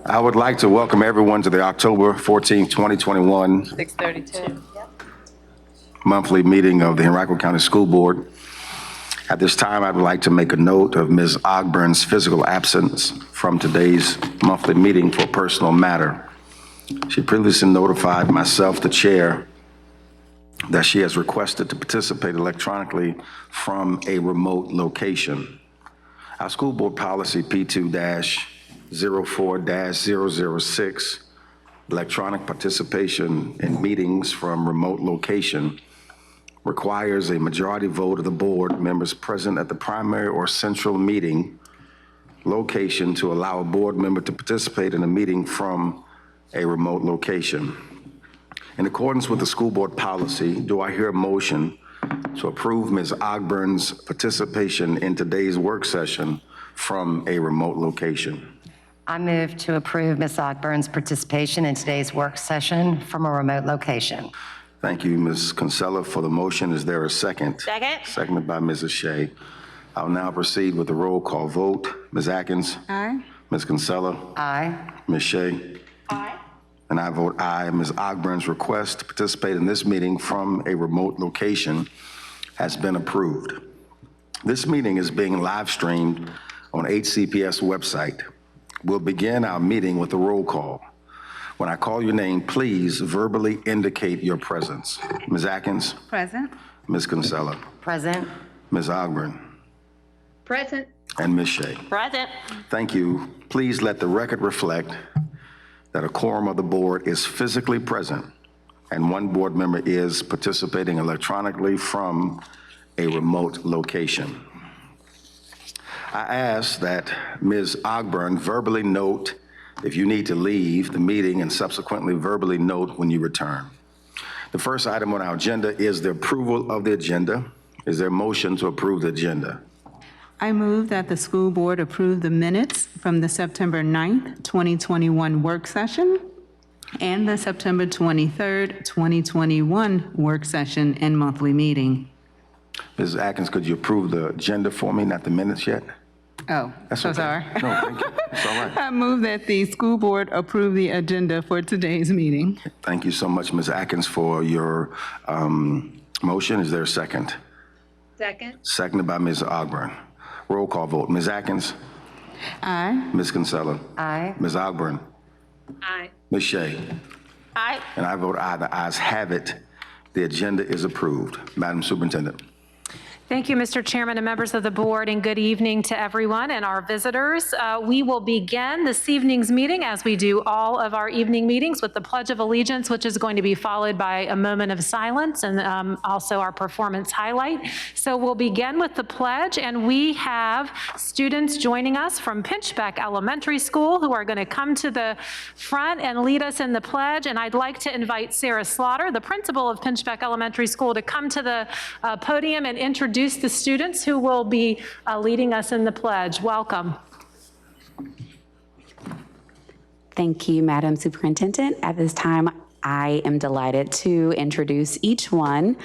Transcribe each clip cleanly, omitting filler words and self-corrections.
I would like to welcome everyone to the October 14th, 2021 6:32. monthly meeting of the Henrico County School Board. At this time, I would like to make a note of Ms. Ogburn's physical absence from today's monthly meeting for personal matter. She previously notified myself, the chair, that she has requested to participate electronically from a remote location. Our school board policy P2-04-006, electronic participation in meetings from remote location, requires a majority vote of the board members present at the primary or central meeting location to allow a board member to participate in a meeting from a remote location. In accordance with the school board policy, do I hear a motion to approve Ms. Ogburn's participation in today's work session from a remote location? I move to approve Ms. Ogburn's participation in today's work session from a remote location. Thank you, Ms. Kinsella, for the motion. Is there a second? Second. Seconded by Mrs. Shea. I'll now proceed with the roll call vote. Ms. Atkins? Aye. Ms. Kinsella? Aye. Ms. Shea? Aye. And I vote aye. Ms. Ogburn's request to participate in this meeting from a remote location has been approved. This meeting is being live streamed on HCPS website. We'll begin our meeting with a roll call. When I call your name, please verbally indicate your presence. Ms. Atkins? Present. Ms. Kinsella? Present. Ms. Ogburn? Present. And Ms. Shea? Present. Thank you. Please let the record reflect that a quorum of the board is physically present and one board member is participating electronically from a remote location. I ask that Ms. Ogburn verbally note if you need to leave the meeting and subsequently verbally note when you return. The first item on our agenda is the approval of the agenda. Is there a motion to approve the agenda? I move that the school board approve the minutes from the September 9th, 2021 work session and the September 23rd, 2021 work session and monthly meeting. Ms. Atkins, could you approve the agenda for me, not the minutes yet? Oh, That's so okay. sorry. No, thank you. That's all right. I move that the school board approve the agenda for today's meeting. Thank you so much, Ms. Atkins, for your motion. Is there a second? Second. Seconded by Ms. Ogburn. Roll call vote. Ms. Atkins? Aye. Ms. Kinsella? Aye. Ms. Ogburn? Aye. Ms. Shea? Aye. And I vote aye. The ayes have it. The agenda is approved. Madam Superintendent. Thank you, Mr. Chairman and members of the board, and good evening to everyone and our visitors. We will begin this evening's meeting, as we do all of our evening meetings, with the Pledge of Allegiance, which is going to be followed by a moment of silence and also our performance highlight. So we'll begin with the pledge, and we have students joining us from Pinchbeck Elementary School who are going to come to the front and lead us in the pledge. And I'd like to invite Sarah Slaughter, the principal of Pinchbeck Elementary School, to come to the podium and introduce the students who will be leading us in the pledge. Welcome. Thank you, Madam Superintendent. At this time, I am delighted to introduce each one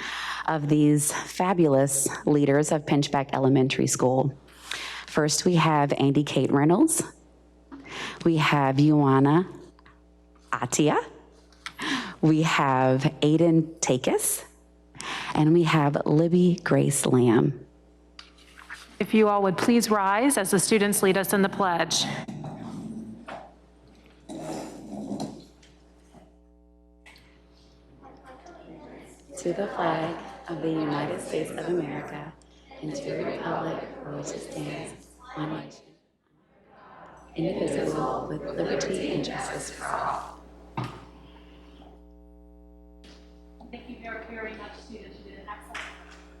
of these fabulous leaders of Pinchbeck Elementary School. First, we have Andy Kate Reynolds. We have Ioana Atia. We have Aiden Takis. And we have Libby Grace Lamb. If you all would please rise as the students lead us in the pledge. To the flag of the United States of America and to the republic for which it stands, one nation, indivisible, with liberty and justice for all. Thank you very much, students.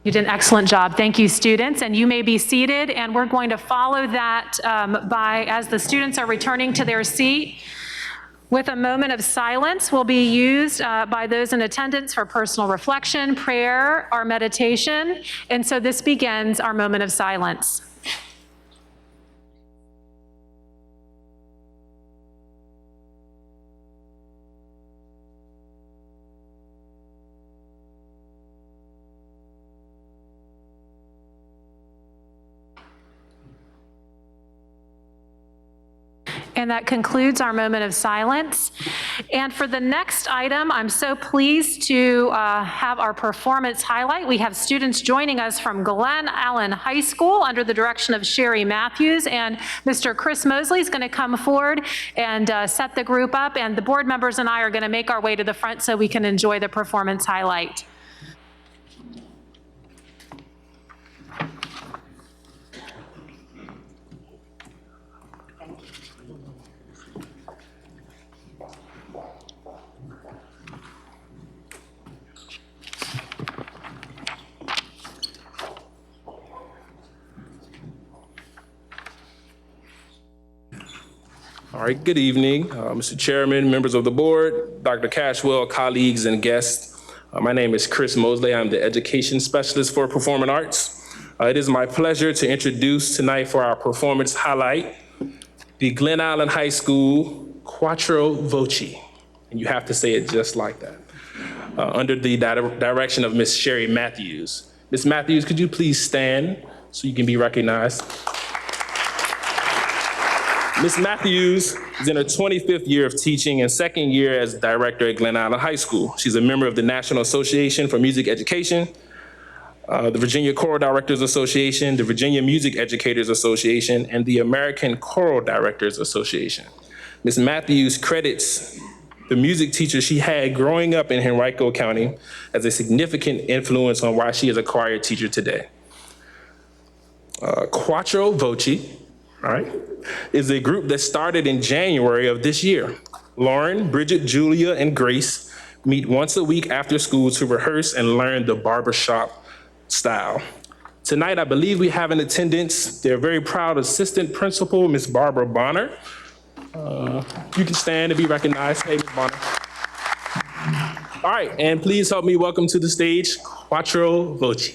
You did an excellent job. Thank you, students. And you may be seated, and we're going to follow that as the students are returning to their seat, with a moment of silence will be used by those in attendance for personal reflection, prayer, or meditation. And so this begins our moment of silence. And that concludes our moment of silence. And for the next item, I'm so pleased to have our performance highlight. We have students joining us from Glen Allen High School under the direction of Sherry Matthews, and Mr. Chris Mosley is going to come forward and set the group up, and the board members and I are going to make our way to the front so we can enjoy the performance highlight. All right, good evening, Mr. Chairman, members of the board, Dr. Cashwell, colleagues, and guests. My name is Chris Mosley. I'm the Education Specialist for Performing Arts. It is my pleasure to introduce tonight for our performance highlight, the Glen Allen High School Quattro Voce. And you have to say it just like that, under the direction of Miss Sherry Matthews. Miss Matthews, could you please stand so you can be recognized? Ms. Matthews is in her 25th year of teaching and second year as director at Glen Allen High School. She's a member of the National Association for Music Education, the Virginia Choral Directors Association, the Virginia Music Educators Association, and the American Choral Directors Association. Ms. Matthews credits the music teacher she had growing up in Henrico County as a significant influence on why she is a choir teacher today. Quattro Voce, all right, is a group that started in January of this year. Lauren, Bridget, Julia, and Grace meet once a week after school to rehearse and learn the barbershop style. Tonight, I believe we have in attendance their very proud assistant principal, Ms. Barbara Bonner. You can stand and be recognized. Hey, Ms. Bonner. All right, and please help me welcome to the stage, Quattro Voce.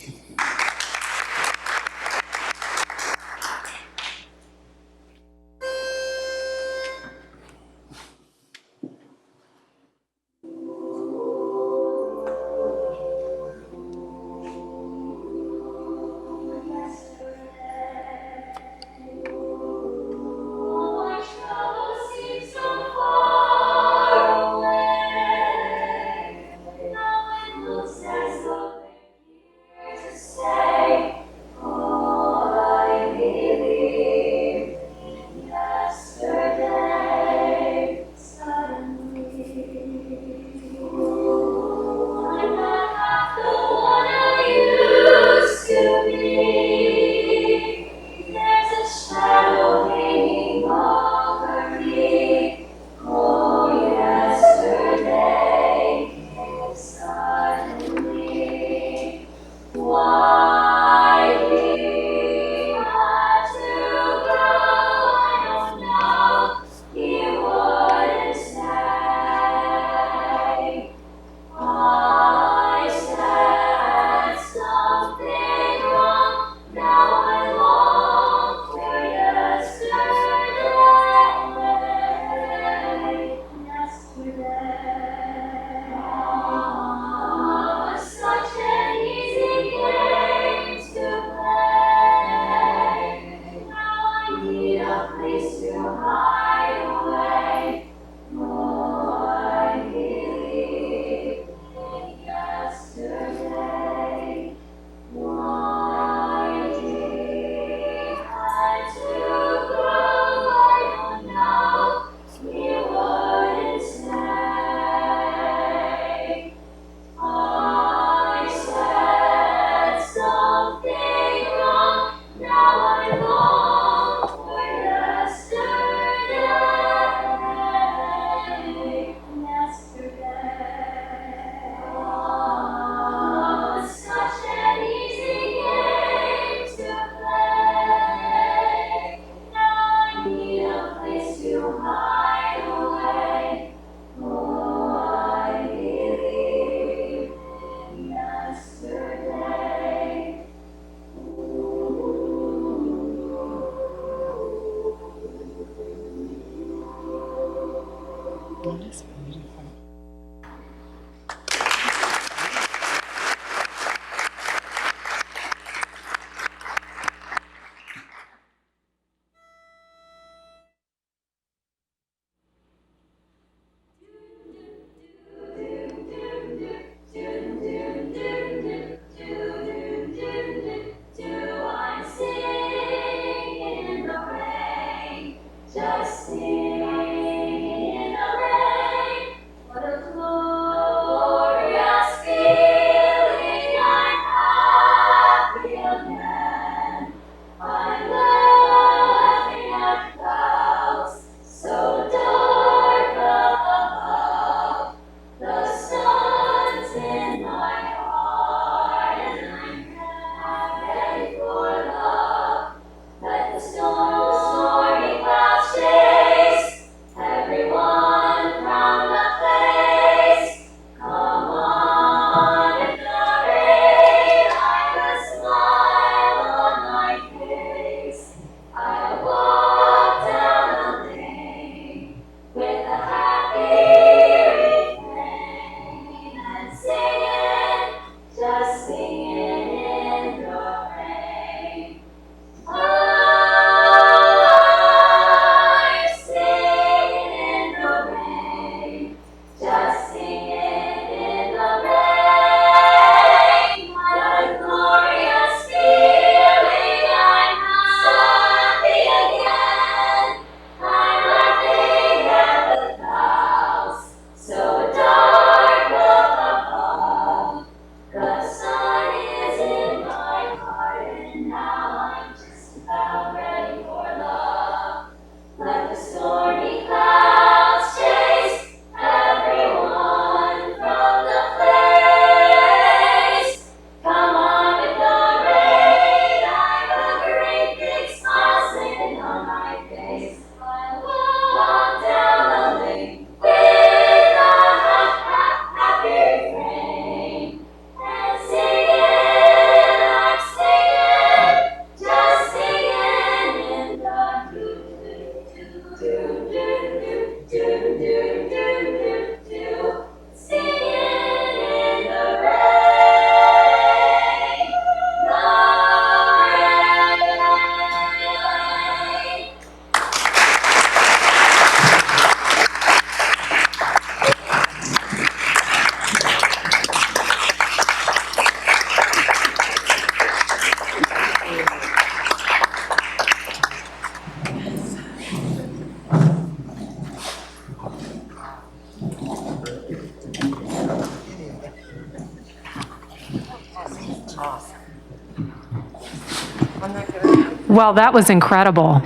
Well, that was incredible.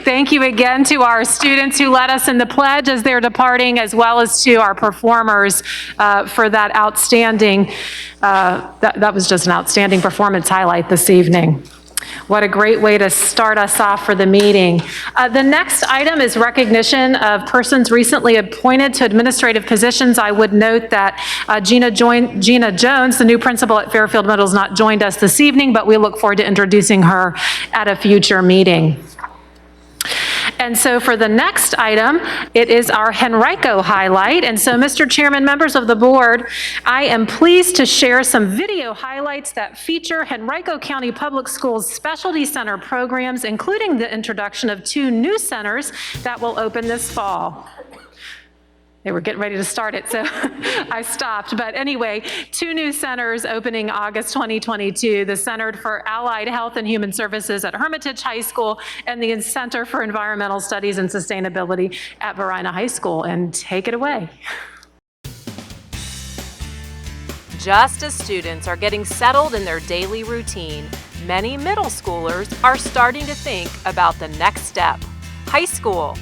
Thank you again to our students who led us in the pledge as they're departing, as well as to our performers for that outstanding, that was just an outstanding performance highlight this evening. What a great way to start us off for the meeting. The next item is recognition of persons recently appointed to administrative positions. I would note that Gina Jones, the new principal at Fairfield Middle, has not joined us this evening, but we look forward to introducing her at a future meeting. And so for the next item, it is our Henrico highlight. And so, Mr. Chairman, members of the board, I am pleased to share some video highlights that feature Henrico County Public Schools Specialty Center programs, including the introduction of 2 new centers that will open this fall. They were getting ready to start it, so I stopped. But anyway, 2 new centers opening August 2022, the Center for Allied Health and Human Services at Hermitage High School and the Center for Environmental Studies and Sustainability at Varina High School. And take it away. Just as students are getting settled in their daily routine, many middle schoolers are starting to think about the next step, high school.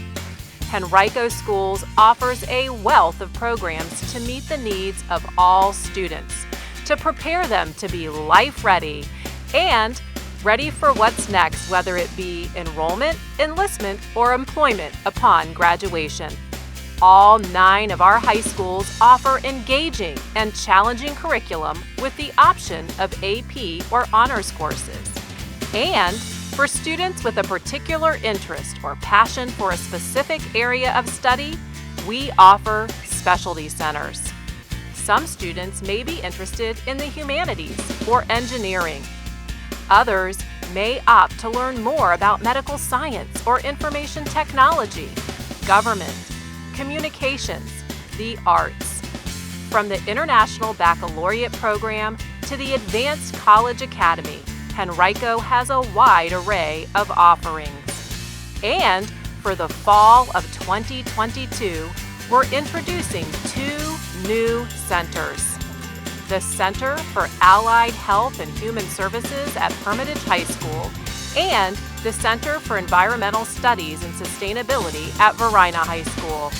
Henrico Schools offers a wealth of programs to meet the needs of all students, to prepare them to be life-ready and ready for what's next, whether it be enrollment, enlistment, or employment upon graduation. All 9 of our high schools offer engaging and challenging curriculum with the option of AP or honors courses. And for students with a particular interest or passion for a specific area of study, we offer specialty centers. Some students may be interested in the humanities or engineering. Others may opt to learn more about medical science or information technology, government, communications, the arts. From the International Baccalaureate Program to the Advanced College Academy, Henrico has a wide array of offerings. And for the fall of 2022, we're introducing 2 new centers. The Center for Allied Health and Human Services at Hermitage High School and the Center for Environmental Studies and Sustainability at Varina High School.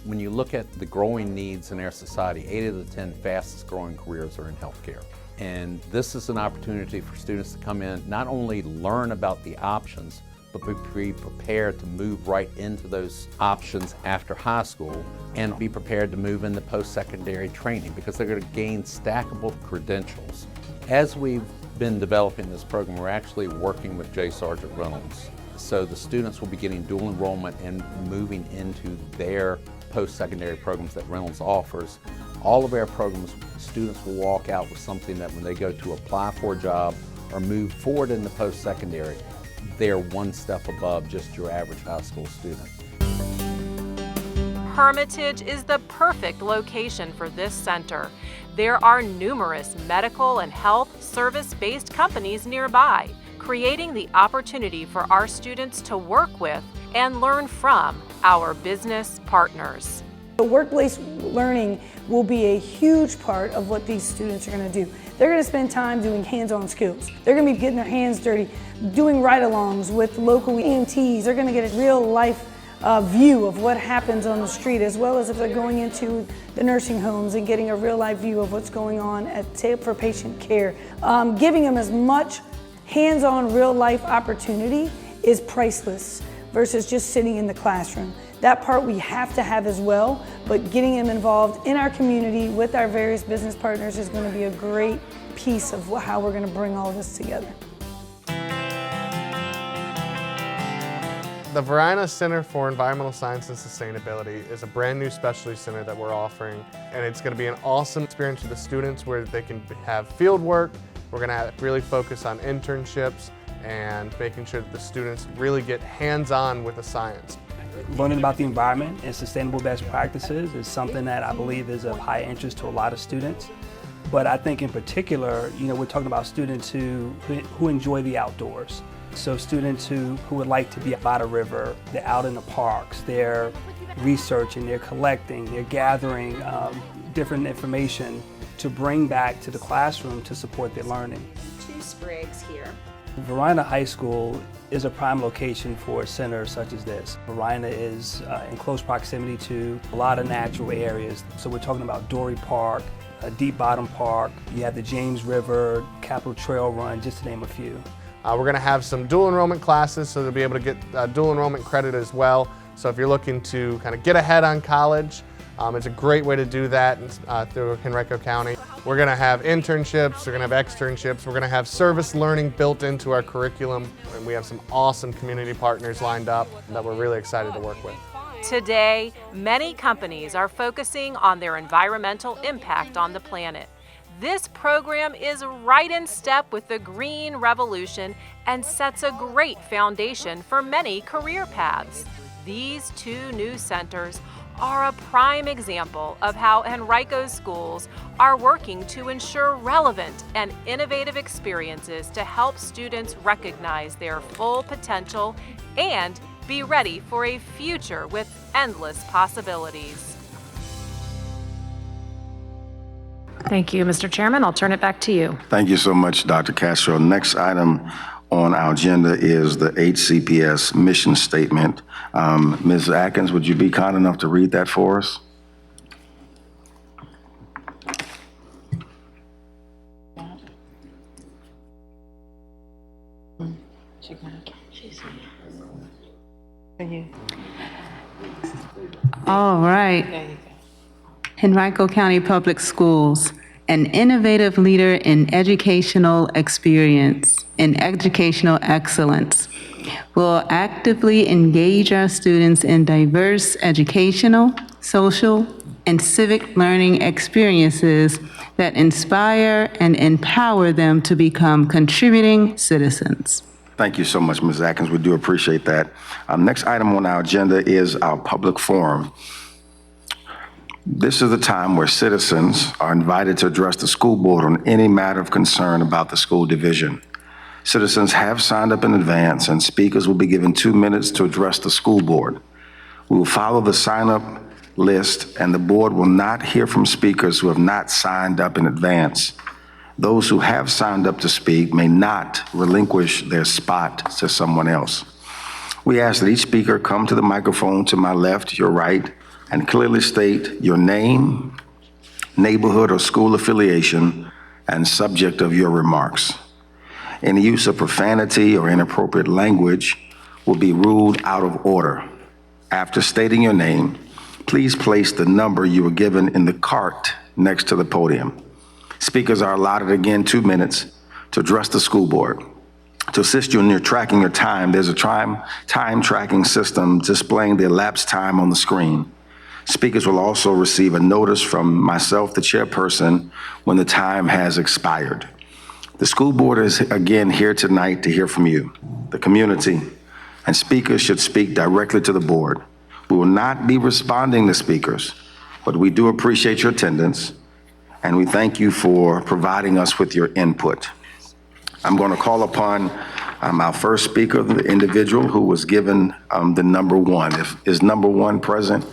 When you look at the growing needs in our society, 8 of the 10 fastest growing careers are in healthcare. And this is an opportunity for students to come in, not only learn about the options, but be prepared to move right into those options after high school and be prepared to move into post-secondary training because they're going to gain stackable credentials. As we've been developing this program, we're actually working with J. Sargent Reynolds. So the students will be getting dual enrollment and moving into their post-secondary programs that Reynolds offers. All of our programs, students will walk out with something that when they go to apply for a job or move forward in the post-secondary, they're one step above just your average high school student. Hermitage is the perfect location for this center. There are numerous medical and health service-based companies nearby, creating the opportunity for our students to work with and learn from our business partners. The workplace learning will be a huge part of what these students are going to do. They're going to spend time doing hands-on skills. They're going to be getting their hands dirty, doing ride-alongs with local EMTs. They're going to get a real-life view of what happens on the street, as well as if they're going into the nursing homes and getting a real-life view of what's going on for patient care. Giving them as much hands-on, real-life opportunity is priceless versus just sitting in the classroom. That part we have to have as well, but getting them involved in our community with our various business partners is going to be a great piece of how we're going to bring all this together. The Varina Center for Environmental Science and Sustainability is a brand new specialty center that we're offering, and it's going to be an awesome experience for the students where they can have field work. We're going to really focus on internships and making sure that the students really get hands-on with the science. Learning about the environment and sustainable best practices is something that I believe is of high interest to a lot of students. But I think in particular, we're talking about students who enjoy the outdoors. So students who would like to be by the river, they're out in the parks, they're researching, they're collecting, they're gathering different information to bring back to the classroom to support their learning. 2 sprigs here. Varina High School is a prime location for a center such as this. Varina is in close proximity to a lot of natural areas. So we're talking about Dory Park, Deep Bottom Park, you have the James River, Capitol Trail Run, just to name a few. We're going to have some dual enrollment classes, so they'll be able to get dual enrollment credit as well. So if you're looking to kind of get ahead on college, it's a great way to do that through Henrico County. We're going to have internships, we're going to have externships, we're going to have service learning built into our curriculum, and we have some awesome community partners lined up that we're really excited to work with. Today, many companies are focusing on their environmental impact on the planet. This program is right in step with the green revolution and sets a great foundation for many career paths. These 2 new centers are a prime example of how Henrico's schools are working to ensure relevant and innovative experiences to help students recognize their full potential and be ready for a future with endless possibilities. Thank you, Mr. Chairman. I'll turn it back to you. Thank you so much, Dr. Castro. Next item on our agenda is the HCPS mission statement. Ms. Atkins, would you be kind enough to read that for us? All right. Henrico County Public Schools, an innovative leader in educational experience and educational excellence, will actively engage our students in diverse educational, social, and civic learning experiences that inspire and empower them to become contributing citizens. Thank you so much, Ms. Atkins. We do appreciate that. Next item on our agenda is our public forum. This is the time where citizens are invited to address the school board on any matter of concern about the school division. Citizens have signed up in advance, and speakers will be given 2 minutes to address the school board. We will follow the sign-up list, and the board will not hear from speakers who have not signed up in advance. Those who have signed up to speak may not relinquish their spot to someone else. We ask that each speaker come to the microphone to my left, your right, and clearly state your name, neighborhood or school affiliation, and subject of your remarks. Any use of profanity or inappropriate language will be ruled out of order. After stating your name, please place the number you were given in the cart next to the podium. Speakers are allotted again 2 minutes to address the school board. To assist you in your tracking your time, there's a time tracking system displaying the elapsed time on the screen. Speakers will also receive a notice from myself, the chairperson, when the time has expired. The school board is again here tonight to hear from you, the community, and speakers should speak directly to the board. We will not be responding to speakers, but we do appreciate your attendance, and we thank you for providing us with your input. I'm going to call upon our first speaker, the individual who was given the number 1. Is number 1 present?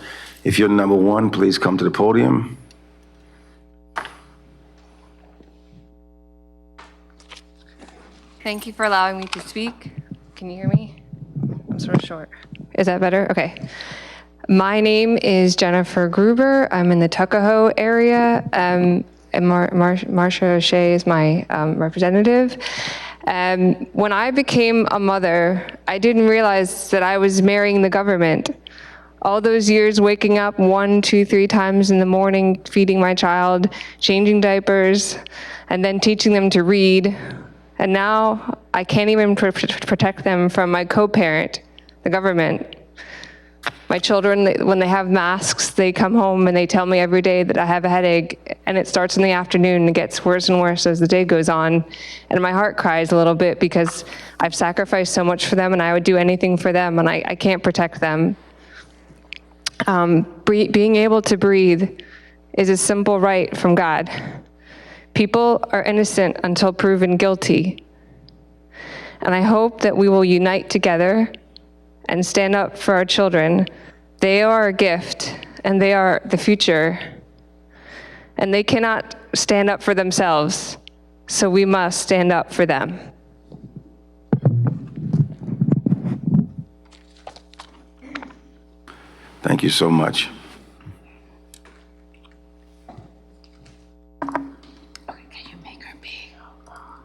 If you're number 1, please come to the podium. Thank you for allowing me to speak. Can you hear me? I'm sort of short. Is that better? Okay. My name is Jennifer Gruber. I'm in the Tuckahoe area, and Marcia O'Shea is my representative. When I became a mother, I didn't realize that I was marrying the government. All those years waking up 1, 2, 3 times in the morning, feeding my child, changing diapers, and then teaching them to read. And now I can't even protect them from my co-parent, the government. My children, when they have masks, they come home and they tell me every day that I have a headache, and it starts in the afternoon and it gets worse and worse as the day goes on. And my heart cries a little bit because I've sacrificed so much for them and I would do anything for them, and I can't protect them. Being able to breathe is a simple right from God. People are innocent until proven guilty. And I hope that we will unite together and stand up for our children. They are a gift, and they are the future. And they cannot stand up for themselves, so we must stand up for them. Thank you so much. Can you make her big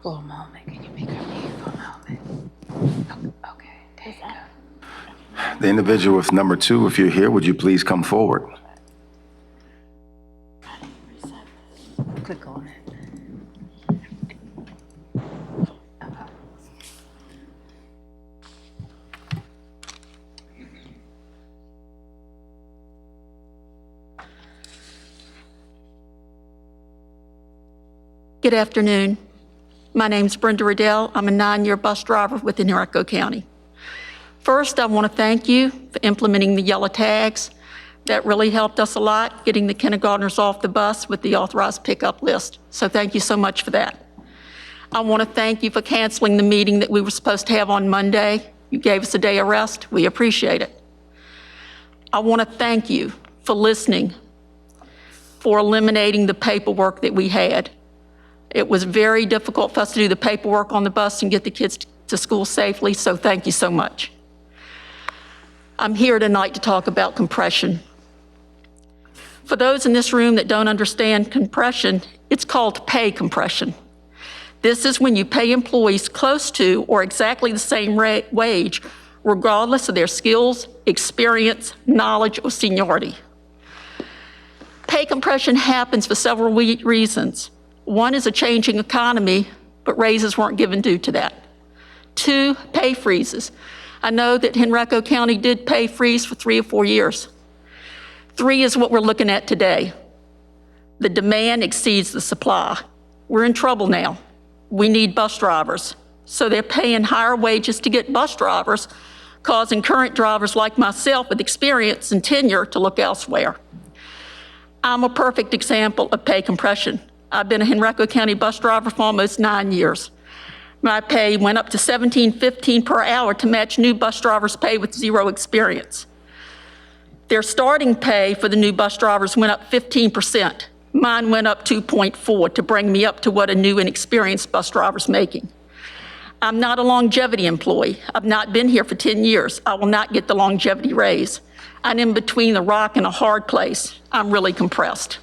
for a moment? Can you make her big for a moment? Okay, there you go. The individual with number 2, if you're here, would you please come forward? Click on it. Good afternoon. My name's Brenda Riddell. I'm a 9-year bus driver with Henrico County. First, I want to thank you for implementing the yellow tags. That really helped us a lot, getting the kindergartners off the bus with the authorized pickup list. So thank you so much for that. I want to thank you for canceling the meeting that we were supposed to have on Monday. You gave us a day of rest. We appreciate it. I want to thank you for listening, for eliminating the paperwork that we had. It was very difficult for us to do the paperwork on the bus and get the kids to school safely, so thank you so much. I'm here tonight to talk about compression. For those in this room that don't understand compression, it's called pay compression. This is when you pay employees close to or exactly the same wage, regardless of their skills, experience, knowledge, or seniority. Pay compression happens for several reasons. One is a changing economy, but raises weren't given due to that. 2, pay freezes. I know that Henrico County did pay freeze for 3 or 4 years. 3 is what we're looking at today. The demand exceeds the supply. We're in trouble now. We need bus drivers. So they're paying higher wages to get bus drivers, causing current drivers like myself with experience and tenure to look elsewhere. I'm a perfect example of pay compression. I've been a Henrico County bus driver for almost 9 years. My pay went up to $17.15 per hour to match new bus drivers' pay with 0 experience. Their starting pay for the new bus drivers went up 15%. Mine went up 2.4 to bring me up to what a new and experienced bus driver's making. I'm not a longevity employee. I've not been here for 10 years. I will not get the longevity raise. I'm in between the rock and a hard place. I'm really compressed.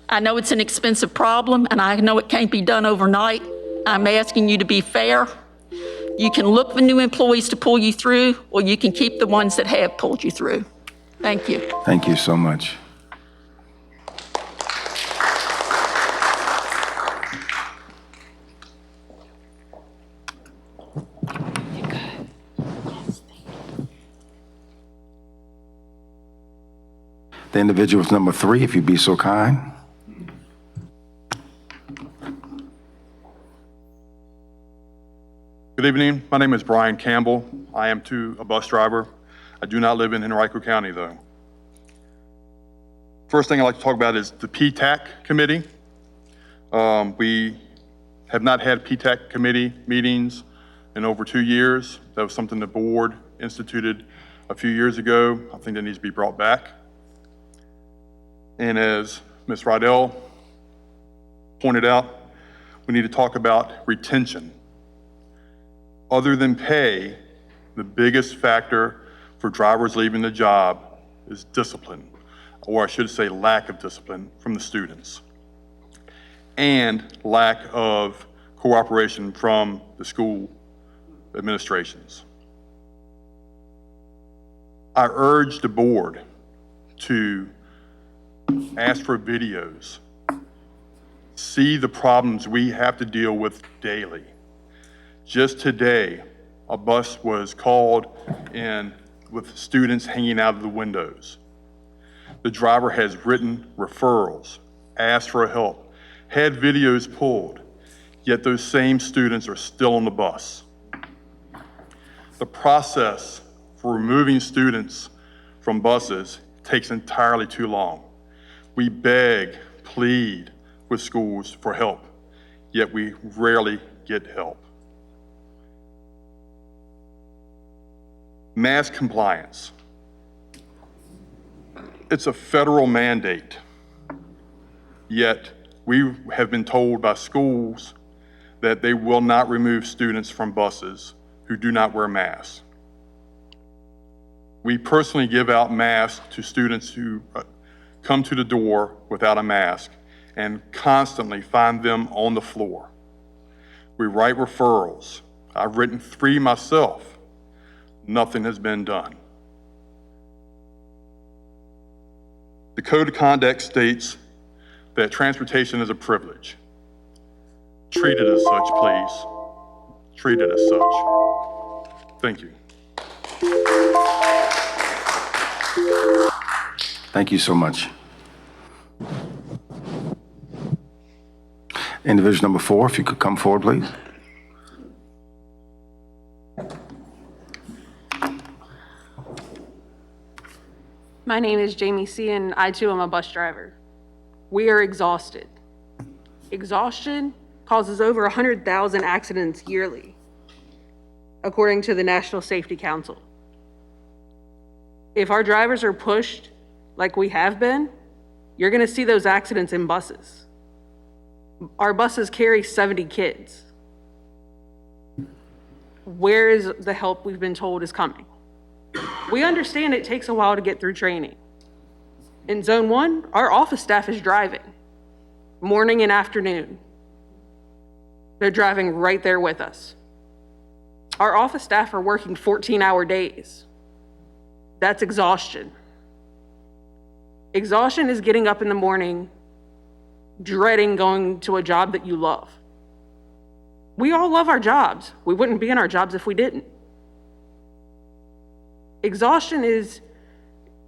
I know it's an expensive problem, and I know it can't be done overnight. I'm asking you to be fair. You can look for new employees to pull you through, or you can keep the ones that have pulled you through. Thank you. Thank you so much. The individual with number 3, if you'd be so kind. Good evening. My name is Brian Campbell. I am too a bus driver. I do not live in Henrico County though. First thing I'd like to talk about is the PTAC committee. We have not had PTAC committee meetings in over 2 years. That was something the board instituted a few years ago. I think that needs to be brought back. And as Ms. Riddell pointed out, we need to talk about retention. Other than pay, the biggest factor for drivers leaving the job is discipline, or I should say lack of discipline from the students, and lack of cooperation from the school administrations. I urge the board to ask for videos, see the problems we have to deal with daily. Just today, a bus was called in with students hanging out of the windows. The driver has written referrals, asked for help, had videos pulled, yet those same students are still on the bus. The process for removing students from buses takes entirely too long. We beg, plead with schools for help, yet we rarely get help. Mask compliance. It's a federal mandate, yet we have been told by schools that they will not remove students from buses who do not wear masks. We personally give out masks to students who come to the door without a mask and constantly find them on the floor. We write referrals. I've written 3 myself. Nothing has been done. The Code of Conduct states that transportation is a privilege. Treat it as such, please. Treat it as such. Thank you. Thank you so much. Individual number 4, if you could come forward, please. My name is Jamie C., and I too am a bus driver. We are exhausted. Exhaustion causes over 100,000 accidents yearly, according to the National Safety Council. If our drivers are pushed like we have been, you're going to see those accidents in buses. Our buses carry 70 kids. Where is the help we've been told is coming? We understand it takes a while to get through training. In Zone 1, our office staff is driving, morning and afternoon. They're driving right there with us. Our office staff are working 14-hour days. That's exhaustion. Exhaustion is getting up in the morning, dreading going to a job that you love. We all love our jobs. We wouldn't be in our jobs if we didn't. Exhaustion is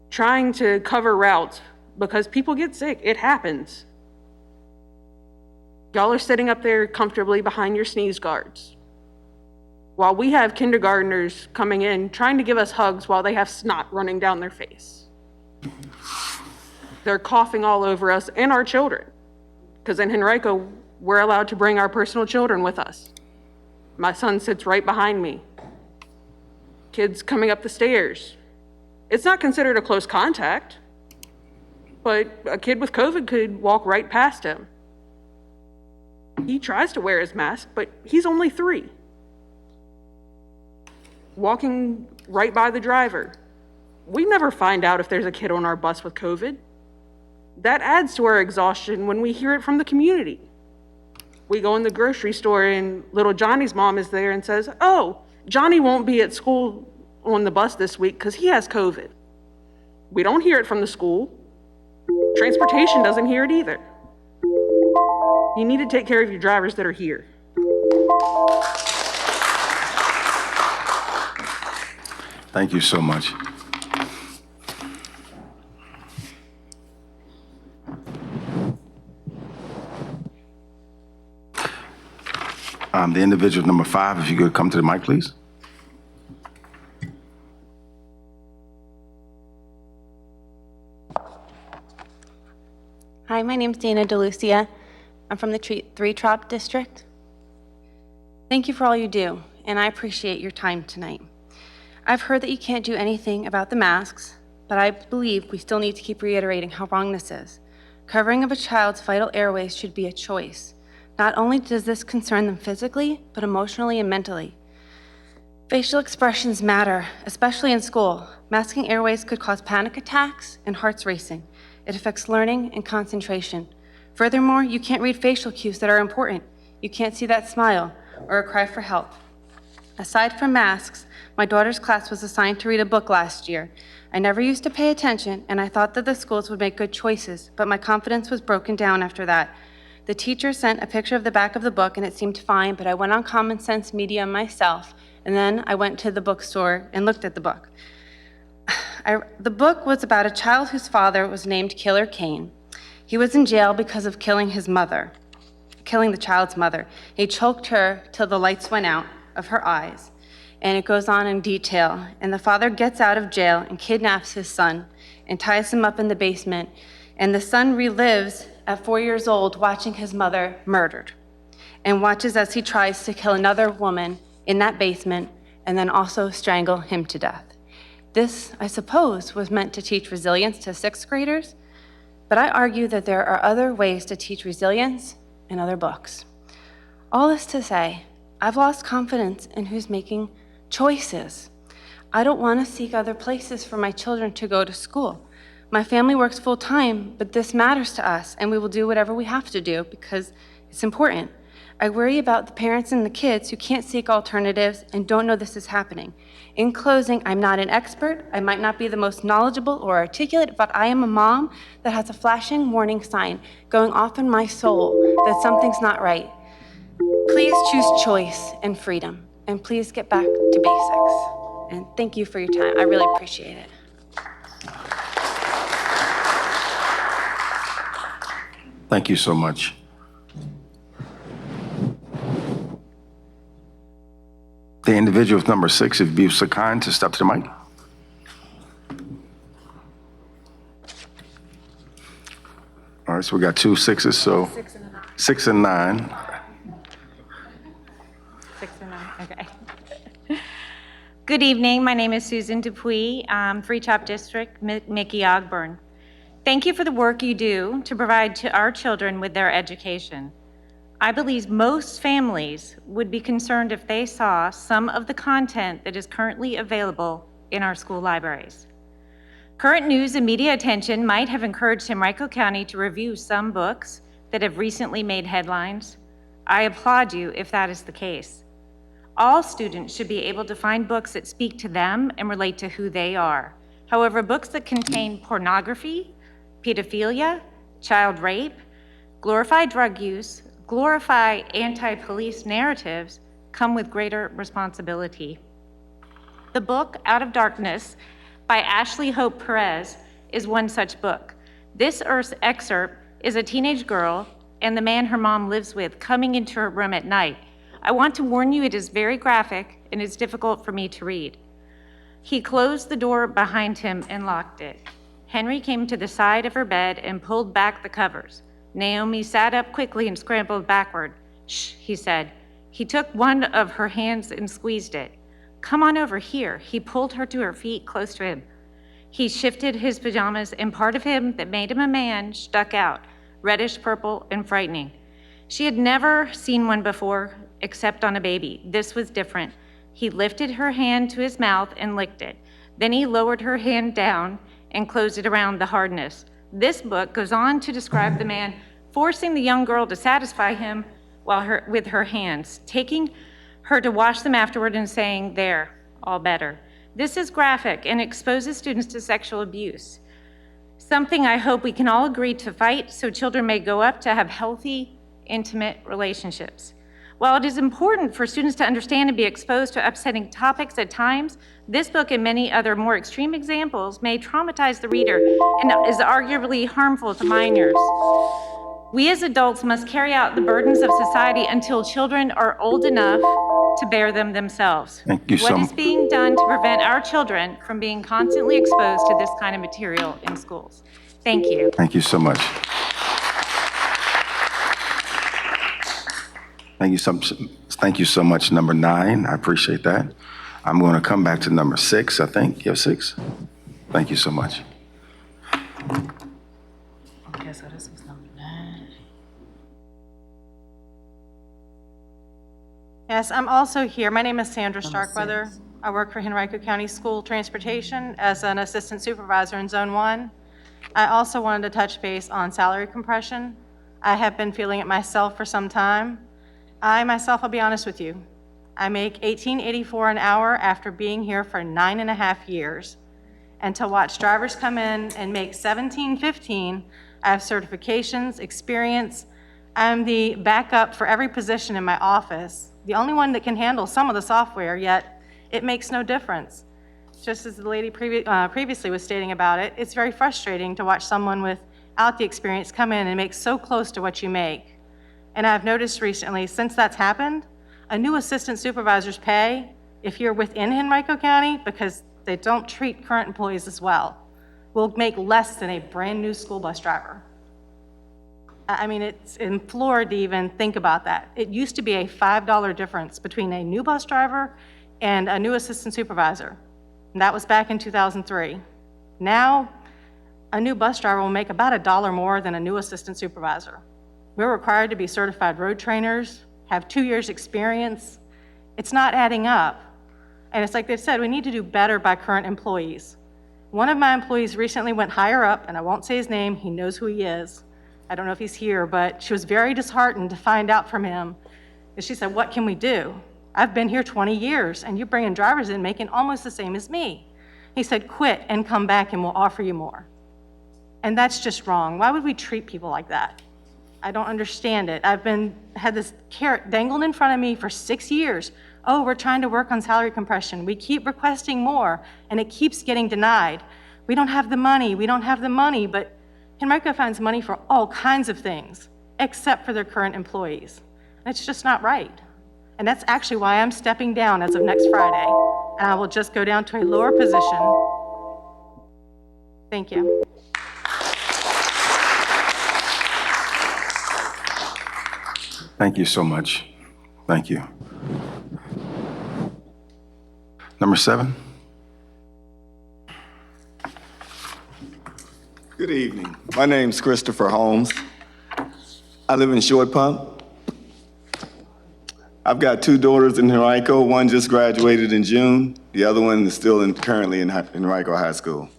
trying to cover routes because people get sick. It happens. Y'all are sitting up there comfortably behind your sneeze guards, while we have kindergartners coming in trying to give us hugs while they have snot running down their face. They're coughing all over us and our children, because in Henrico, we're allowed to bring our personal children with us. My son sits right behind me. Kids coming up the stairs. It's not considered a close contact, but a kid with COVID could walk right past him. He tries to wear his mask, but he's only 3. Walking right by the driver. We never find out if there's a kid on our bus with COVID. That adds to our exhaustion when we hear it from the community. We go in the grocery store and little Johnny's mom is there and says, "Oh, Johnny won't be at school on the bus this week because he has COVID." We don't hear it from the school. Transportation doesn't hear it either. You need to take care of your drivers that are here. Thank you so much. The individual number 5, if you could come to the mic, please. Hi, my name's Dana DeLucia. I'm from the 3 Trop District. Thank you for all you do, and I appreciate your time tonight. I've heard that you can't do anything about the masks, but I believe we still need to keep reiterating how wrong this is. Covering of a child's vital airways should be a choice. Not only does this concern them physically, but emotionally and mentally. Facial expressions matter, especially in school. Masking airways could cause panic attacks and hearts racing. It affects learning and concentration. Furthermore, you can't read facial cues that are important. You can't see that smile or a cry for help. Aside from masks, my daughter's class was assigned to read a book last year. I never used to pay attention, and I thought that the schools would make good choices, but my confidence was broken down after that. The teacher sent a picture of the back of the book, and it seemed fine, but I went on Common Sense Media myself, and then I went to the bookstore and looked at the book. The book was about a child whose father was named Killer Kane. He was in jail because of killing the child's mother. He choked her till the lights went out of her eyes, and it goes on in detail. And the father gets out of jail and kidnaps his son and ties him up in the basement, and the son relives at 4 years old watching his mother murdered, and watches as he tries to kill another woman in that basement and then also strangle him to death. This, I suppose, was meant to teach resilience to 6th graders, but I argue that there are other ways to teach resilience in other books. All this to say, I've lost confidence in who's making choices. I don't want to seek other places for my children to go to school. My family works full time, but this matters to us, and we will do whatever we have to do because it's important. I worry about the parents and the kids who can't seek alternatives and don't know this is happening. In closing, I'm not an expert. I might not be the most knowledgeable or articulate, but I am a mom that has a flashing warning sign going off in my soul that something's not right. Please choose choice and freedom, and please get back to basics. And thank you for your time. I really appreciate it. Thank you so much. The individual with number 6, if you'd be so kind to step to the mic. All right, so we got 2 6s, so 6 and 9. 6 and 9, okay. Good evening, my name is Susan Dupuy, 3 Chop District, Mickey Ogburn. Thank you for the work you do to provide to our children with their education. I believe most families would be concerned if they saw some of the content that is currently available in our school libraries. Current news and media attention might have encouraged Henrico County to review some books that have recently made headlines. I applaud you if that is the case. All students should be able to find books that speak to them and relate to who they are. However, books that contain pornography, pedophilia, child rape, glorify drug use, glorify anti-police narratives come with greater responsibility. The book, Out of Darkness, by Ashley Hope Perez, is one such book. This excerpt is a teenage girl and the man her mom lives with coming into her room at night. I want to warn you, it is very graphic and it's difficult for me to read. He closed the door behind him and locked it. Henry came to the side of her bed and pulled back the covers. Naomi sat up quickly and scrambled backward. Shh, he said. He took one of her hands and squeezed it. Come on over here. He pulled her to her feet close to him. He shifted his pajamas and part of him that made him a man stuck out, reddish purple and frightening. She had never seen one before except on a baby. This was different. He lifted her hand to his mouth and licked it. Then he lowered her hand down and closed it around the hardness. This book goes on to describe the man forcing the young girl to satisfy him with her hands, taking her to wash them afterward and saying, "There, all better." This is graphic and exposes students to sexual abuse, something I hope we can all agree to fight so children may grow up to have healthy, intimate relationships. While it is important for students to understand and be exposed to upsetting topics at times, this book and many other more extreme examples may traumatize the reader and is arguably harmful to minors. We as adults must carry out the burdens of society until children are old enough to bear them themselves. Thank you so What much. is being done to prevent our children from being constantly exposed to this kind of material in schools? Thank you. Thank you so much. Thank you so much, number 9. I appreciate that. I'm going to come back to number 6, I think. You have 6? Thank you so much. Okay, so this was number 9. Yes, I'm also here. My name is Sandra Starkweather. I work for Henrico County School Transportation as an assistant supervisor in Zone 1. I also wanted to touch base on salary compression. I have been feeling it myself for some time. I myself, I'll be honest with you, I make $18.84 an hour after being here for 9.5 years. And to watch drivers come in and make $17.15, I have certifications, experience. I'm the backup for every position in my office, the only one that can handle some of the software, yet it makes no difference. Just as the lady previously was stating about it, it's very frustrating to watch someone without the experience come in and make so close to what you make. And I've noticed recently, since that's happened, a new assistant supervisor's pay, if you're within Henrico County, because they don't treat current employees as well, will make less than a brand new school bus driver. I mean, it's implored to even think about that. It used to be a $5 difference between a new bus driver and a new assistant supervisor. And that was back in 2003. Now, a new bus driver will make about $1 more than a new assistant supervisor. We're required to be certified road trainers, have 2 years experience. It's not adding up. And it's like they've said, we need to do better by current employees. One of my employees recently went higher up, and I won't say his name, he knows who he is. I don't know if he's here, but she was very disheartened to find out from him. And she said, what can we do? I've been here 20 years, and you're bringing drivers in making almost the same as me. He said, quit and come back and we'll offer you more. And that's just wrong. Why would we treat people like that? I don't understand it. Had this carrot dangled in front of me for 6 years. Oh, we're trying to work on salary compression. We keep requesting more, and it keeps getting denied. We don't have the money, but Henrico finds money for all kinds of things, except for their current employees. And it's just not right. And that's actually why I'm stepping down as of next Friday, and I will just go down to a lower position. Thank you. Thank you so much. Thank you. Number 7. Good evening. My name's Christopher Holmes. I live in Short Pump. I've got 2 daughters in Henrico. One just graduated in June. The other one is still currently in Henrico High School.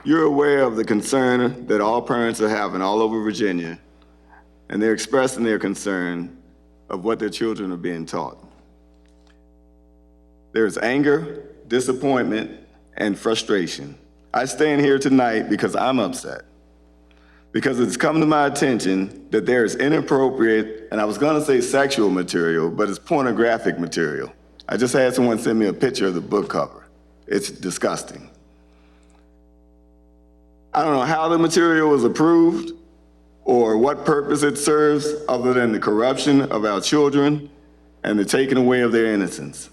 You're aware of the concern that all parents are having all over Virginia, and they're expressing their concern of what their children are being taught. There's anger, disappointment, and frustration. I stand here tonight because I'm upset, because it's come to my attention that there is inappropriate, and I was gonna say sexual material, but it's pornographic material. I just had someone send me a picture of the book cover. It's disgusting. I don't know how the material was approved or what purpose it serves other than the corruption of our children and the taking away of their innocence.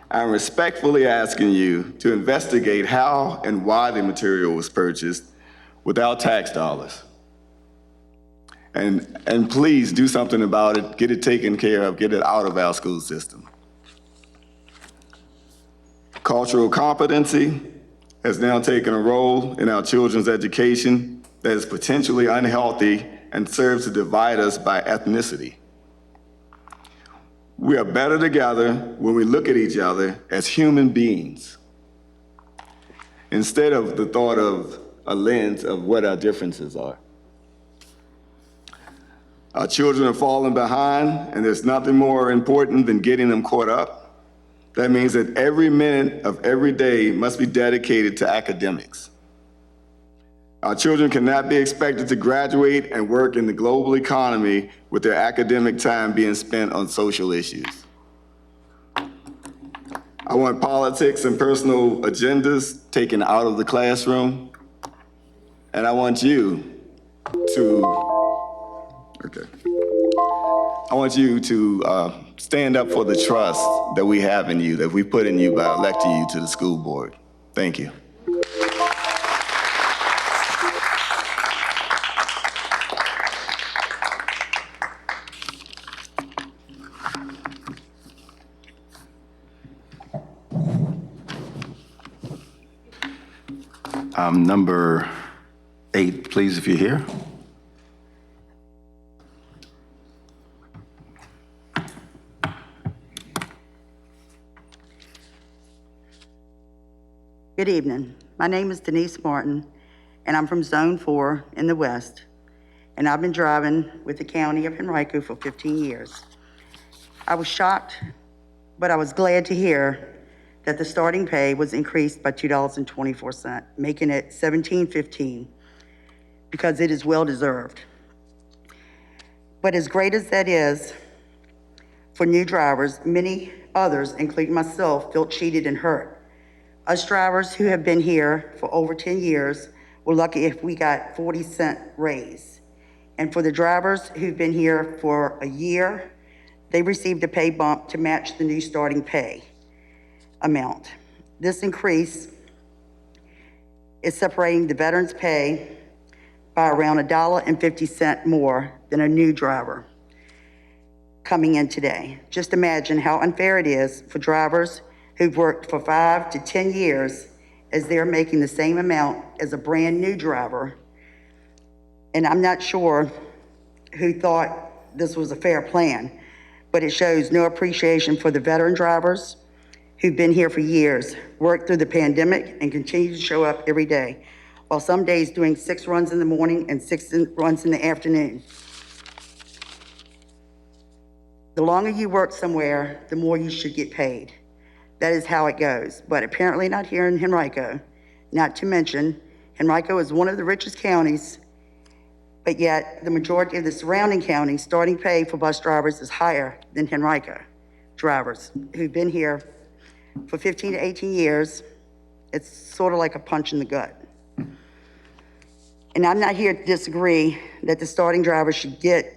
I'm respectfully asking you to investigate how and why the material was purchased without tax dollars. And please do something about it, get it taken care of, get it out of our school system. Cultural competency has now taken a role in our children's education that is potentially unhealthy and serves to divide us by ethnicity. We are better together when we look at each other as human beings, instead of the thought of a lens of what our differences are. Our children are falling behind, and there's nothing more important than getting them caught up. That means that every minute of every day must be dedicated to academics. Our children cannot be expected to graduate and work in the global economy with their academic time being spent on social issues. I want politics and personal agendas taken out of the classroom, and I want you to stand up for the trust that we have in you, that we put in you by electing you to the school board. Thank you. Number 8, please, if you're here. Good evening. My name is Denise Martin, and I'm from Zone 4 in the West, and I've been driving with the County of Henrico for 15 years. I was shocked, but I was glad to hear that the starting pay was increased by $2.24, making it $17.15, because it is well-deserved. But as great as that is for new drivers, many others, including myself, feel cheated and hurt. Us drivers who have been here for over 10 years were lucky if we got 40-cent raise. And for the drivers who've been here for a year, they received a pay bump to match the new starting pay amount. This increase is separating the veterans' pay by around $1.50 more than a new driver coming in today. Just imagine how unfair it is for drivers who've worked for 5 to 10 years as they're making the same amount as a brand-new driver. And I'm not sure who thought this was a fair plan, but it shows no appreciation for the veteran drivers who've been here for years, worked through the pandemic, and continue to show up every day, while some days doing 6 runs in the morning and 6 runs in the afternoon. The longer you work somewhere, the more you should get paid. That is how it goes, but apparently not here in Henrico. Not to mention, Henrico is one of the richest counties, but yet the majority of the surrounding counties' starting pay for bus drivers is higher than Henrico drivers who've been here for 15 to 18 years. It's sort of like a punch in the gut. And I'm not here to disagree that the starting drivers should get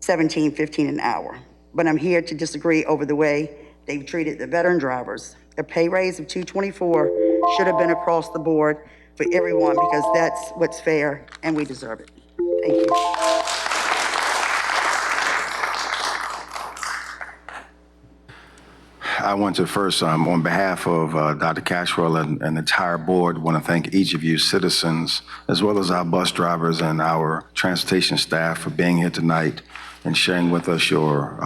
$17, $15 an hour, but I'm here to disagree over the way they've treated the veteran drivers. A pay raise of $224 should have been across the board for everyone because that's what's fair and we deserve it. Thank you. I want to first, on behalf of Dr. Cashwell and the entire board, want to thank each of you citizens, as well as our bus drivers and our transportation staff for being here tonight and sharing with us your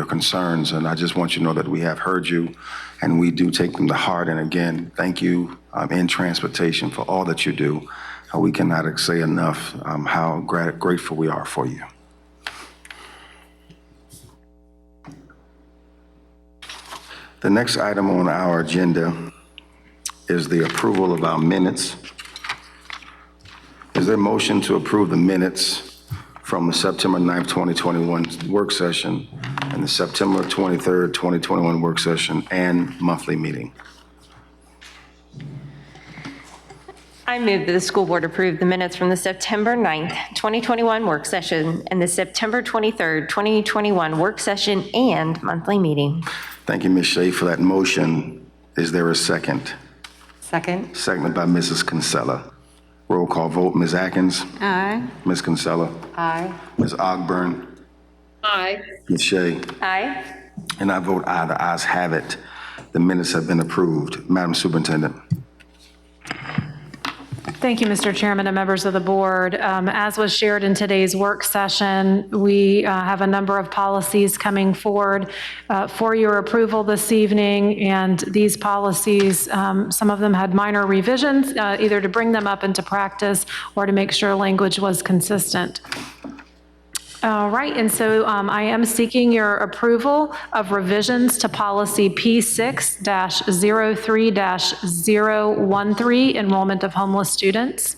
concerns. And I just want you to know that we have heard you and we do take them to heart. And again, thank you in transportation for all that you do. We cannot say enough how grateful we are for you. The next item on our agenda is the approval of our minutes. Is there a motion to approve the minutes from the September 9th, 2021 work session and the September 23rd, 2021 work session and monthly meeting? I move that the school board approve the minutes from the September 9th, 2021 work session and the September 23rd, 2021 work session and monthly meeting. Thank you, Ms. Shea, for that motion. Is there a second? Second. Seconded by Mrs. Kinsella. Roll call vote. Ms. Atkins? Aye. Ms. Kinsella? Aye. Ms. Ogburn? Aye. Ms. Shea? Aye. And I vote aye. The ayes have it. The minutes have been approved. Madam Superintendent. Thank you, Mr. Chairman and members of the board. As was shared in today's work session, we have a number of policies coming forward for your approval this evening. And these policies, some of them had minor revisions, either to bring them up into practice or to make sure language was consistent. All right, and so I am seeking your approval of revisions to policy P6-03-013, enrollment of homeless students.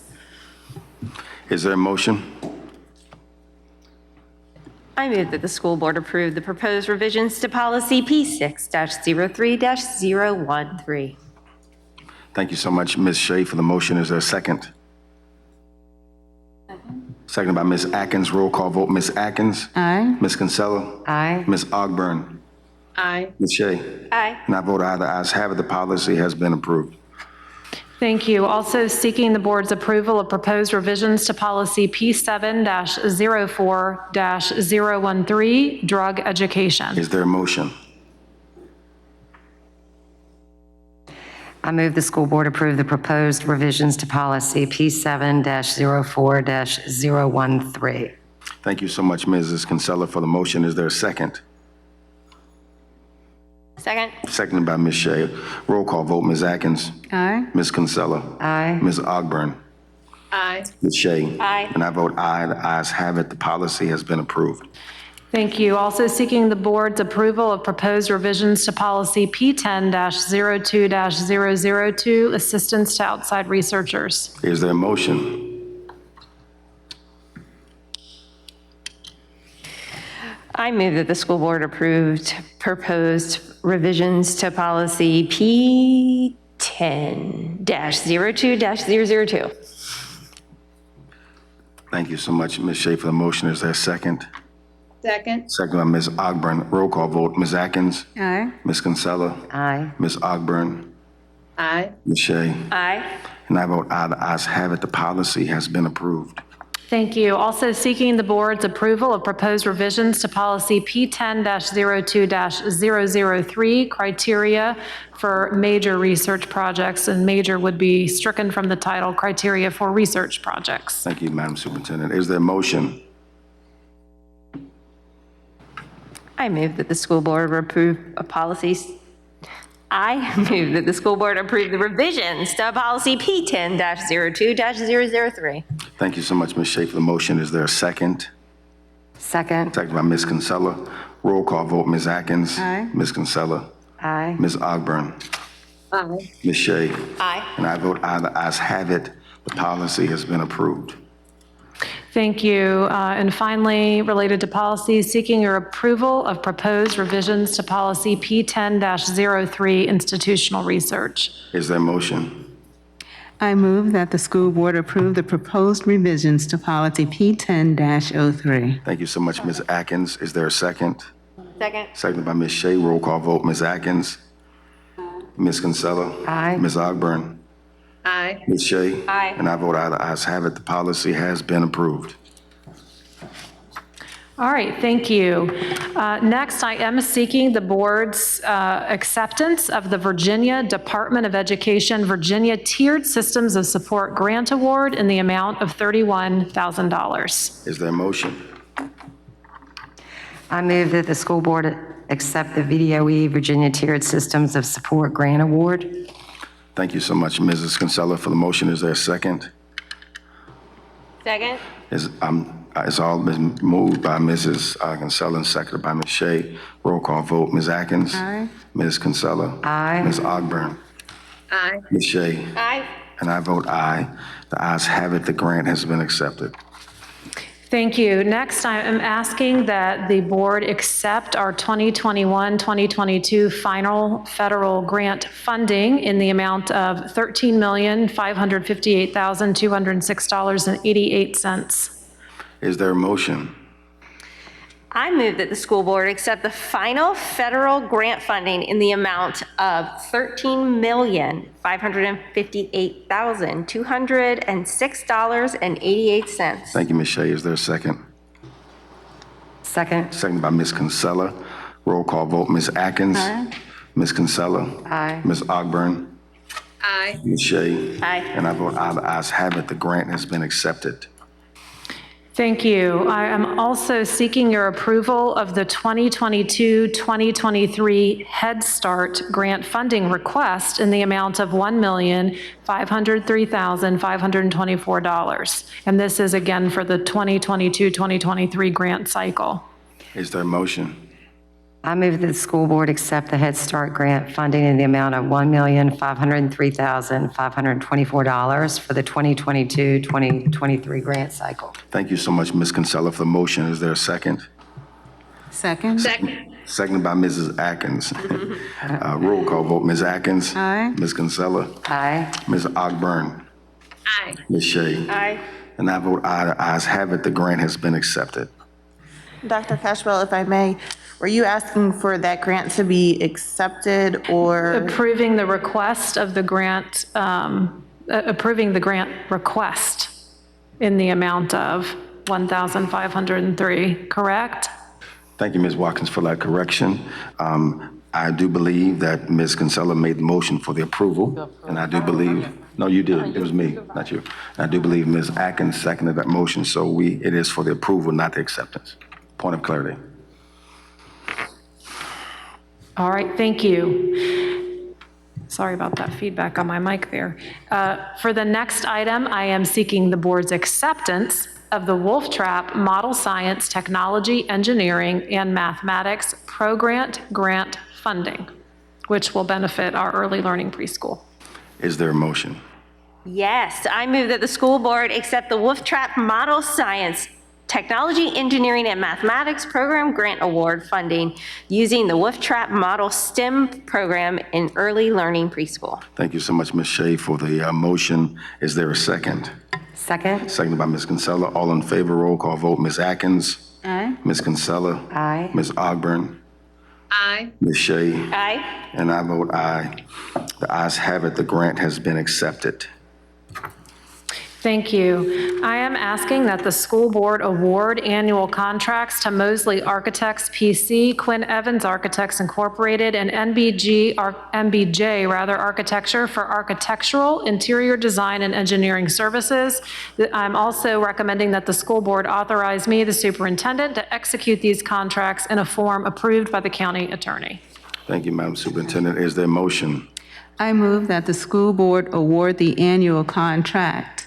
Is there a motion? I move that the school board approve the proposed revisions to policy P6-03-013. Thank you so much, Ms. Shea, for the motion. Is there a second? Seconded by Ms. Atkins. Roll call vote. Ms. Atkins? Aye. Ms. Kinsella? Aye. Ms. Ogburn? Aye. Ms. Shea? Aye. And I vote aye. The ayes have it. The policy has been approved. Thank you. Also seeking the board's approval of proposed revisions to policy P7-04-013, drug education. Is there a motion? I move the school board approve the proposed revisions to policy P7-04-013. Thank you so much, Mrs. Kinsella, for the motion. Is there a second? Second. Seconded by Ms. Shea. Roll call vote. Ms. Atkins? Aye. Ms. Kinsella? Aye. Ms. Ogburn? Aye. Ms. Shea? Aye. And I vote aye. The ayes have it. The policy has been approved. Thank you. Also seeking the board's approval of proposed revisions to policy P10-02-002, assistance to outside researchers. Is there a motion? I move that the school board approved proposed revisions to policy P10-02-002. Thank you so much, Ms. Shea, for the motion. Is there a second? Second. Second by Ms. Ogburn. Roll call vote. Ms. Atkins? Aye. Ms. Kinsella? Aye. Ms. Ogburn? Aye. Ms. Shea? Aye. And I vote aye. The ayes have it. The policy has been approved. Thank you. Also seeking the board's approval of proposed revisions to policy P10-02-003, criteria for major research projects, and major would be stricken from the title, criteria for research projects. Thank you, Madam Superintendent. Is there a motion? I move that the school board approve of policies. I move that the school board approve the revisions to policy P10-02-003. Thank you so much, Ms. Shea, for the motion. Is there a second? Second. Second by Ms. Kinsella. Roll call vote, Ms. Atkins. Aye. Ms. Kinsella. Aye. Ms. Ogburn. Aye. Ms. Shea. Aye. And I vote aye. The ayes have it. The policy has been approved. Thank you. And finally, related to policies, seeking your approval of proposed revisions to policy P10-03, institutional research. Is there a motion? I move that the school board approve the proposed revisions to policy P10-03. Thank you so much, Ms. Atkins. Is there a second? Second. Seconded by Ms. Shea. Roll call vote, Ms. Atkins. Ms. Kinsella. Aye. Ms. Ogburn. Aye. Ms. Shea. Aye. And I vote aye. The ayes have it. The policy has been approved. All right, thank you. Next, I am seeking the board's acceptance of the Virginia Department of Education Virginia Tiered Systems of Support Grant Award in the amount of $31,000. Is there a motion? I move that the school board accept the VDOE Virginia Tiered Systems of Support Grant Award. Thank you so much, Mrs. Kinsella, for the motion. Is there a second? Second. It's all been moved by Mrs. Kinsella and seconded by Ms. Shea. Roll call vote, Ms. Atkins. Aye. Ms. Kinsella. Aye. Ms. Ogburn. Aye. Ms. Shea. Aye. And I vote aye. The ayes have it. The grant has been accepted. Thank you. Next, I am asking that the board accept our 2021-2022 final federal grant funding in the amount of $13,558,206.88. Is there a motion? I move that the school board accept the final federal grant funding in the amount of $13,558,206.88. Thank you, Ms. Shea. Is there a second? Second. Seconded by Ms. Kinsella. Roll call vote, Ms. Atkins. Aye. Ms. Kinsella. Aye. Ms. Ogburn. Aye. Ms. Shea. Aye. And I vote aye. The ayes have it. The grant has been accepted. Thank you. I am also seeking your approval of the 2022-2023 Head Start grant funding request in the amount of $1,503,524. And this is again for the 2022-2023 grant cycle. Is there a motion? I move that the school board accept the Head Start grant funding in the amount of $1,503,524 for the 2022-2023 grant cycle. Thank you so much, Ms. Kinsella, for the motion. Is there a second? Second. Second. Seconded by Mrs. Atkins. Roll call vote, Ms. Atkins. Aye. Ms. Kinsella. Aye. Ms. Ogburn. Aye. Ms. Shea. Aye. And I vote aye. The ayes have it. The grant has been accepted. Dr. Cashwell, if I may, were you asking for that grant to be accepted or? Approving the request of the grant, approving the grant request in the amount of $1,503, correct? Thank you, Ms. Watkins, for that correction. I do believe that Ms. Kinsella made the motion for the approval, and I do believe, no, you did, it was me, not you. I do believe Ms. Atkins seconded that motion, so it is for the approval, not the acceptance. Point of clarity. All right, thank you. Sorry about that feedback on my mic there. For the next item, I am seeking the board's acceptance of the Wolf Trap Model Science, Technology, Engineering, and Mathematics Pro-Grant Grant Funding, which will benefit our early learning preschool. Is there a motion? Yes, I move that the school board accept the Wolf Trap Model Science, Technology, Engineering, and Mathematics Program Grant Award funding using the Wolf Trap Model STEM program in early learning preschool. Thank you so much, Ms. Shea, for the motion. Is there a second? Second. Seconded by Ms. Kinsella. All in favor, roll call vote. Ms. Atkins. Aye. Ms. Kinsella. Aye. Ms. Ogburn. Aye. Ms. Shea. Aye. And I vote aye. The ayes have it. The grant has been accepted. Thank you. I am asking that the school board award annual contracts to Mosley Architects PC, Quinn Evans Architects Incorporated, and MBJ Architecture for architectural, interior design, and engineering services. I'm also recommending that the school board authorize me, the superintendent, to execute these contracts in a form approved by the county attorney. Thank you, Madam Superintendent. Is there a motion? I move that the school board award the annual contract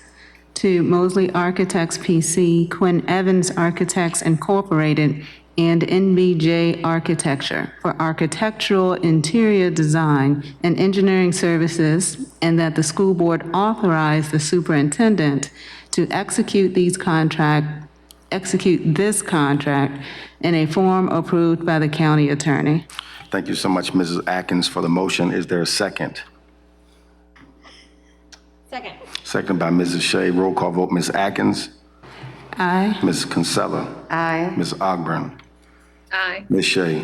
to Mosley Architects PC, Quinn Evans Architects Incorporated, and NBJ Architecture for architectural, interior design, and engineering services, and that the school board authorize the superintendent to execute this contract in a form approved by the county attorney. Thank you so much, Mrs. Atkins, for the motion. Is there a second? Second. Second by Mrs. Shea. Roll call vote. Ms. Atkins? Aye. Ms. Kinsella? Aye. Ms. Ogburn? Aye. Ms. Shea?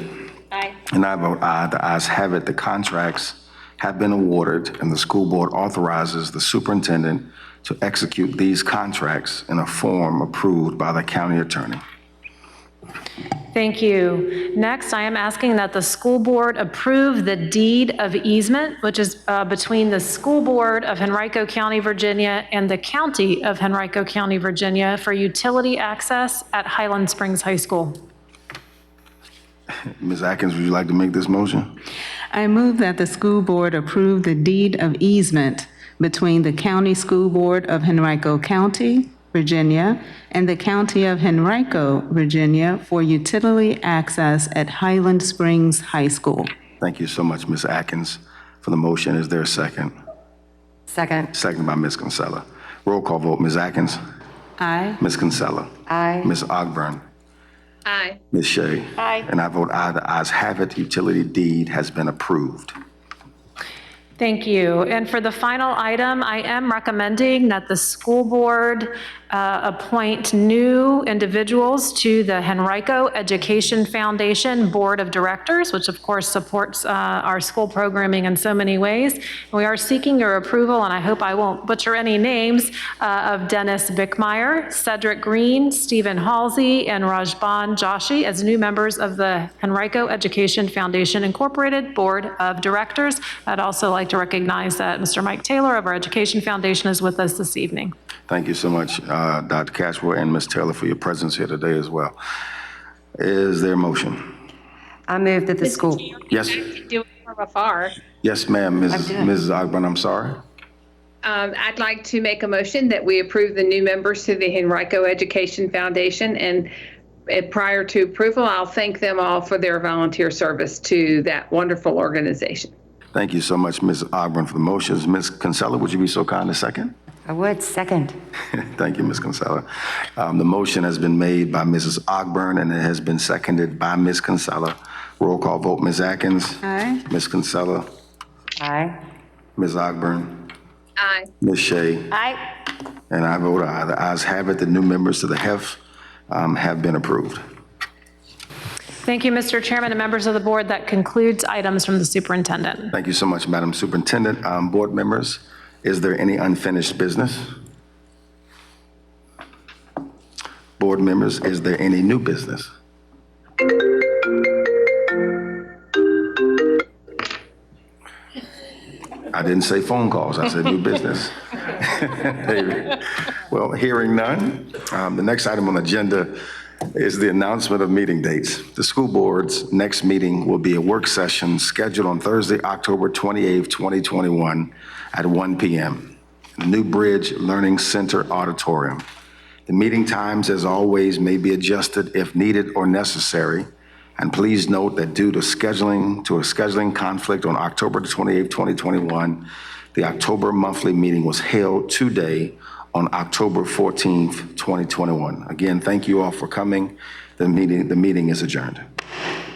Aye. And I vote aye. The ayes have it. The contracts have been awarded, and the school board authorizes the superintendent to execute these contracts in a form approved by the county attorney. Thank you. Next, I am asking that the school board approve the deed of easement, which is between the school board of Henrico County, Virginia, and the county of Henrico County, Virginia, for utility access at Highland Springs High School. Ms. Atkins, would you like to make this motion? I move that the school board approve the deed of easement between the county school board of Henrico County, Virginia, and the county of Henrico, Virginia, for utility access at Highland Springs High School. Thank you so much, Ms. Atkins, for the motion. Is there a second? Second. Second by Ms. Kinsella. Roll call vote. Ms. Atkins? Aye. Ms. Kinsella? Aye. Ms. Ogburn? Aye. Ms. Shea? Aye. And I vote aye. The ayes have it. Utility deed has been approved. Thank you. And for the final item, I am recommending that the school board appoint new individuals to the Henrico Education Foundation Board of Directors, which of course supports our school programming in so many ways. We are seeking your approval, and I hope I won't butcher any names, of Dennis Bickmeyer, Cedric Green, Stephen Halsey, and Rajban Joshi as new members of the Henrico Education Foundation Incorporated Board of Directors. I'd also like to recognize that Mr. Mike Taylor of our Education Foundation is with us this evening. Thank you so much, Dr. Cashwell and Ms. Taylor, for your presence here today as well. Is there a motion? I move that the school. Yes. Do it from afar. Yes, ma'am. Mrs. Ogburn, I'm sorry. I'd like to make a motion that we approve the new members to the Henrico Education Foundation, and prior to approval, I'll thank them all for their volunteer service to that wonderful organization. Thank you so much, Ms. Ogburn, for the motions. Ms. Kinsella, would you be so kind to second? I would. Second. Thank you, Ms. Kinsella. The motion has been made by Mrs. Ogburn, and it has been seconded by Ms. Kinsella. Roll call vote. Ms. Atkins? Aye. Ms. Kinsella? Aye. Ms. Ogburn? Aye. Ms. Shea? Aye. And I vote aye. The ayes have it. The new members to the HEF have been approved. Thank you, Mr. Chairman and members of the board. That concludes items from the superintendent. Thank you so much, Madam Superintendent. Board members, is there any unfinished business? Board members, is there any new business? I didn't say phone calls, I said new business. Well, hearing none, the next item on the agenda is the announcement of meeting dates. The school board's next meeting will be a work session scheduled on Thursday, October 28th, 2021 at 1 p.m. in the New Bridge Learning Center Auditorium. The meeting times, as always, may be adjusted if needed or necessary. And please note that due to a scheduling conflict on October 28th, 2021, the October monthly meeting was held today on October 14th, 2021. Again, thank you all for coming. The meeting is adjourned.